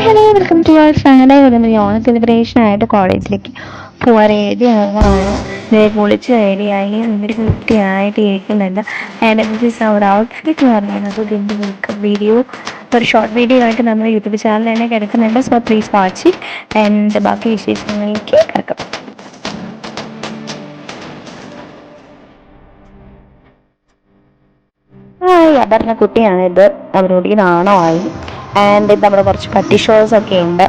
Hello welcome to our channel. Onam celebration ആയിട്ട് കോളേജിലേക്ക് പോവാൻ റെഡി ആകുന്നതാണ്. കുളിച്ച് റെഡിയായി ഒരു വൃത്തിയായിട്ട് ഇരിക്കുന്നുണ്ട്. And this is our outfit എന്ന് പറയുന്നത്. ഇതിൻ്റെ മേക്കപ്പ് വീഡിയോ ഒരു ഷോർട്ട് വീഡിയോ ആയിട്ട് നമ്മൾ യൂട്യൂബ് ചാനൽ തന്നെ കിടക്കുന്നുണ്ട്. So please watch it. And ബാക്കി വിശേഷങ്ങളിലേക്ക് കിടക്കാം. അപർണ കുട്ടിയാണ് ഇത്. അവരോട് ഈ നാണമായി. ആൻഡ് ഇത് നമ്മുടെ കുറച്ച് പട്ടി ഷോസ് ഒക്കെ ഉണ്ട്.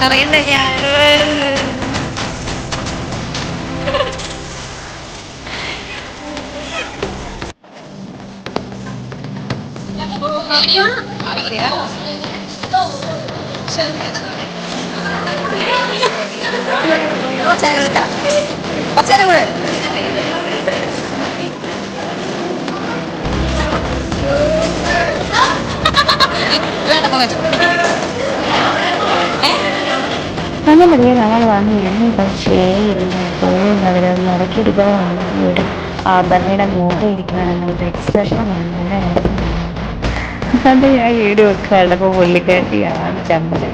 അറിയണ്ട ഞാൻ അങ്ങനെ ഞങ്ങൾ വന്നിരുന്നു. പക്ഷേ അവര് മുടക്കിയെടുക്കാൻ വീട് ആഭരണയുടെ മുഖം ഇരിക്കുകയാണെന്നുള്ള എക്സ്പ്രഷൻ വളരെ അത് ഞാൻ വീട് വെക്കാനുള്ളപ്പോൾ പുള്ളിക്കാരിയാണ് ചമ്മൽ.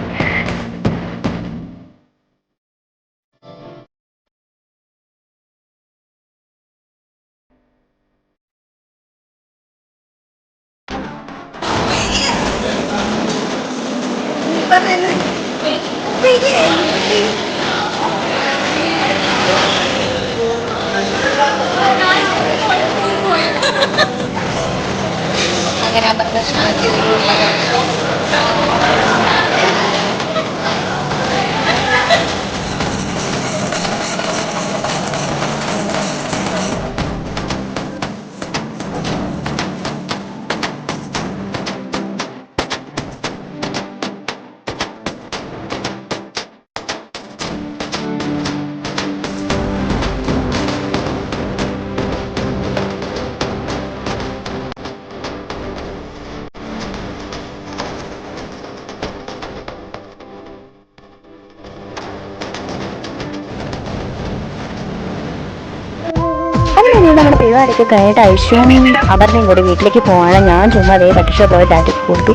അങ്ങനെ നമ്മുടെ പരിപാടിയൊക്കെ കഴിഞ്ഞിട്ട് ഐശ്വര്യയും അപർണയും കൂടി വീട്ടിലേക്ക് പോവാണ്. ഞാൻ ചുമ്മാ അതേ പട്ടിഷ പോയി ഡാറ്റി കൊടുത്തു.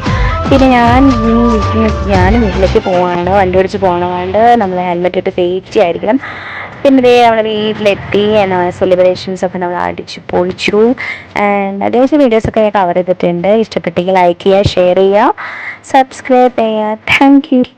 പിന്നെ ഞാനും വീട്ടിലേക്ക് പോവാണ്. വണ്ടി ഓടിച്ച് പോകണതുകൊണ്ട് നമ്മൾ ഹെൽമെറ്റ് ഇട്ട് സേഫ്റ്റി ആയിരിക്കണം. പിന്നെ ഇതേ നമ്മുടെ വീട്ടിലെത്തി. സെലിബ്രേഷൻസ് ഒക്കെ നമ്മൾ അടിച്ച് പൊളിച്ചു. ആൻഡ് അത്യാവശ്യം വീഡിയോസൊക്കെ കവർ ചെയ്തിട്ടുണ്ട്. ഇഷ്ടപ്പെട്ടെങ്കിൽ ലൈക്ക് ചെയ്യുക, ഷെയർ ചെയ്യുക, സബ്സ്ക്രൈബ് ചെയ്യുക. Thank you.